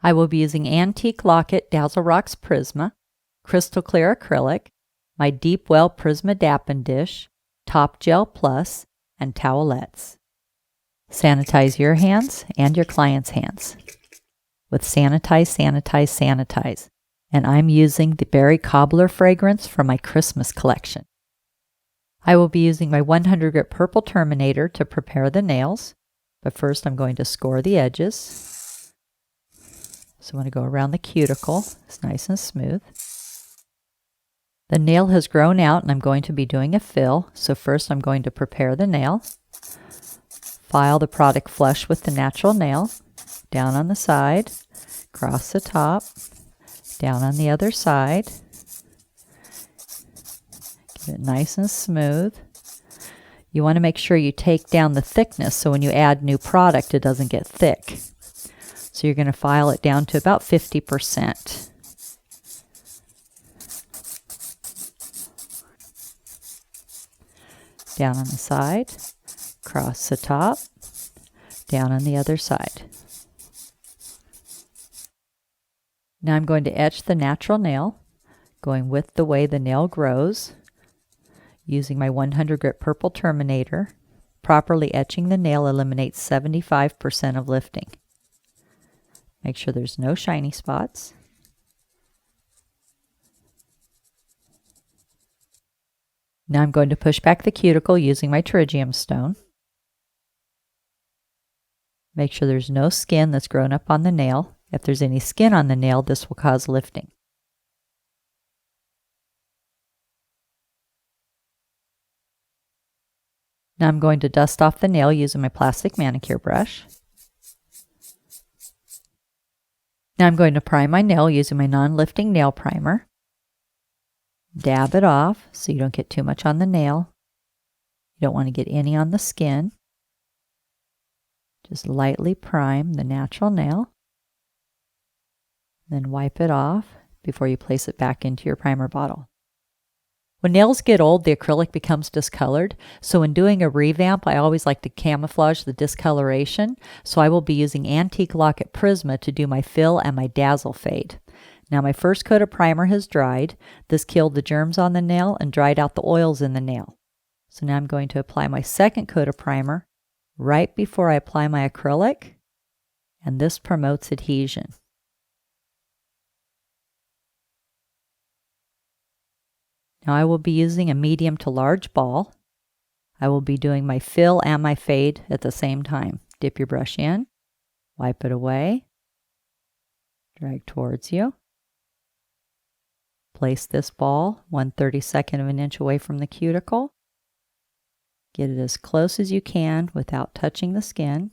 I will be using Antique Locket Dazzle Rocks Prisma, Crystal Clear Acrylic, my Deep Well Prisma Dappin Dish, Top Gel Plus, and towelettes. Sanitize your hands and your client's hands with Sanitize, Sanitize, Sanitize. And I'm using the Berry Cobbler fragrance from my Christmas collection. I will be using my 100 grit Purple Terminator to prepare the nails, but first I'm going to score the edges. So I'm going to go around the cuticle. It's nice and smooth. The nail has grown out and I'm going to be doing a fill. So first I'm going to prepare the nail. File the product flush with the natural nail. Down on the side, across the top, down on the other side. Get it nice and smooth. You want to make sure you take down the thickness so when you add new product it doesn't get thick. So you're going to file it down to about 50%. Down on the side, across the top, down on the other side. Now I'm going to etch the natural nail, going with the way the nail grows, using my 100 grit Purple Terminator. Properly etching the nail eliminates 75% of lifting. Make sure there's no shiny spots. Now I'm going to push back the cuticle using my Pterygium stone. Make sure there's no skin that's grown up on the nail. If there's any skin on the nail, this will cause lifting. Now I'm going to dust off the nail using my plastic manicure brush. Now I'm going to prime my nail using my non-lifting nail primer. Dab it off so you don't get too much on the nail. You don't want to get any on the skin. Just lightly prime the natural nail. Then wipe it off before you place it back into your primer bottle. When nails get old, the acrylic becomes discolored. So when doing a revamp, I always like to camouflage the discoloration. So I will be using Antique Locket Prisma to do my fill and my dazzle fade. Now my first coat of primer has dried. This killed the germs on the nail and dried out the oils in the nail. So now I'm going to apply my second coat of primer right before I apply my acrylic. And this promotes adhesion. Now I will be using a medium to large ball. I will be doing my fill and my fade at the same time. Dip your brush in, wipe it away, drag towards you. Place this ball 1/32 of an inch away from the cuticle. Get it as close as you can without touching the skin.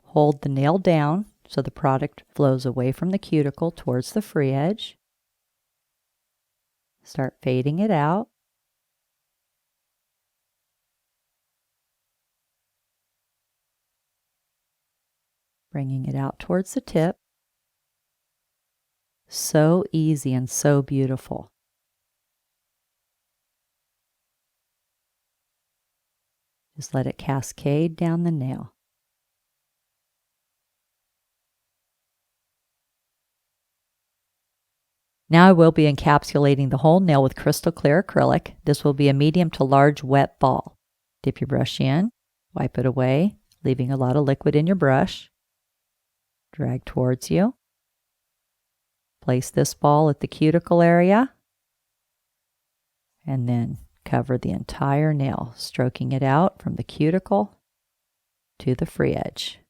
Hold the nail down so the product flows away from the cuticle towards the free edge. Start fading it out. Bringing it out towards the tip. So easy and so beautiful. Just let it cascade down the nail. Now I will be encapsulating the whole nail with crystal clear acrylic. This will be a medium to large wet ball. Dip your brush in, wipe it away, leaving a lot of liquid in your brush. Drag towards you. Place this ball at the cuticle area. And then cover the entire nail, stroking it out from the cuticle to the free edge.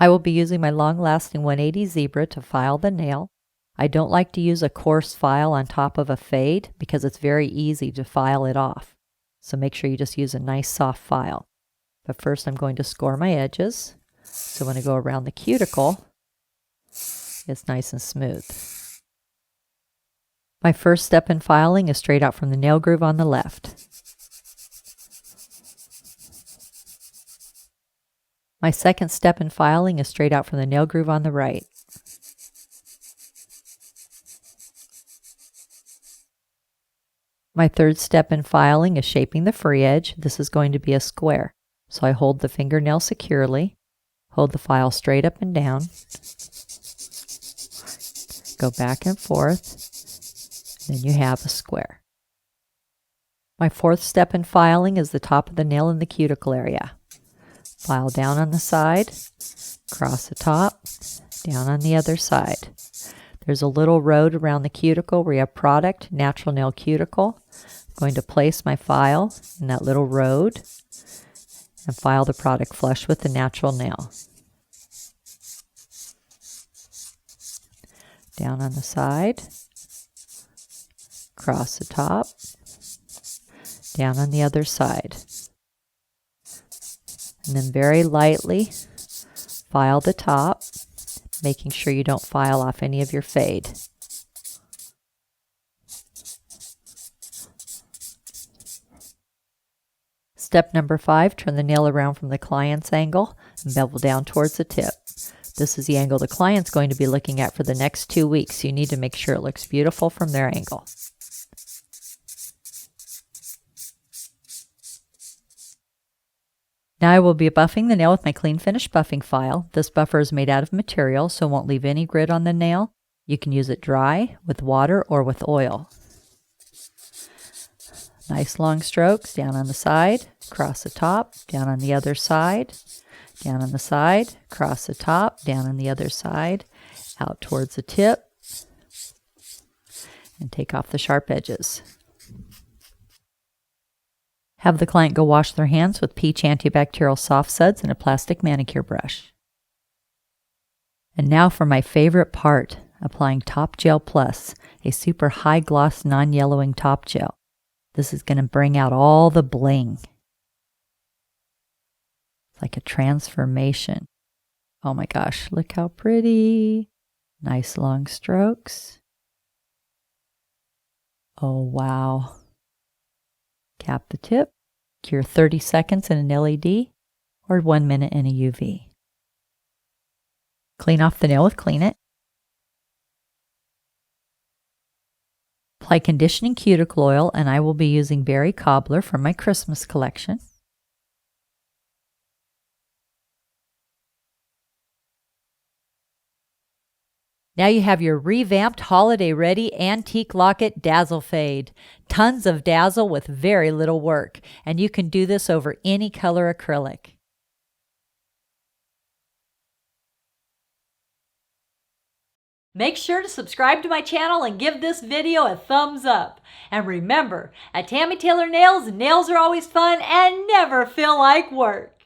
I will be using my long-lasting 180 Zebra to file the nail. I don't like to use a coarse file on top of a fade because it's very easy to file it off. So make sure you just use a nice soft file. But first I'm going to score my edges. So when I go around the cuticle, it's nice and smooth. My first step in filing is straight out from the nail groove on the left. My second step in filing is straight out from the nail groove on the right. My third step in filing is shaping the free edge. This is going to be a square. So I hold the fingernail securely, hold the file straight up and down, go back and forth, then you have a square. My fourth step in filing is the top of the nail in the cuticle area. File down on the side, across the top, down on the other side. There's a little road around the cuticle where you have product, natural nail cuticle. I'm going to place my file in that little road and file the product flush with the natural nail. Down on the side, across the top, down on the other side. And then very lightly file the top, making sure you don't file off any of your fade. Step number 5, turn the nail around from the client's angle and bevel down towards the tip. This is the angle the client's going to be looking at for the next 2 weeks. You need to make sure it looks beautiful from their angle. Now I will be buffing the nail with my clean finish buffing file. This buffer is made out of material, so it won't leave any grit on the nail. You can use it dry, with water, or with oil. Nice long strokes, down on the side, across the top, down on the other side, down on the side, across the top, down on the other side, out towards the tip, and take off the sharp edges. Have the client go wash their hands with peach antibacterial soft suds and a plastic manicure brush. And now for my favorite part, applying Top Gel Plus, a super high gloss non-yellowing top gel. This is going to bring out all the bling. It's like a transformation. Oh my gosh, look how pretty. Nice long strokes. Oh wow. Cap the tip, cure 30 seconds in an LED or 1 minute in a UV. Clean off the nail with Clean It. Apply conditioning cuticle oil, and I will be using Berry Cobbler from my Christmas collection. Now you have your revamped holiday-ready antique Locket Dazzle Fade. Tons of dazzle with very little work, and you can do this over any color acrylic. Make sure to subscribe to my channel and give this video a thumbs up. And remember, at Tammy Taylor Nails, nails are always fun and never feel like work.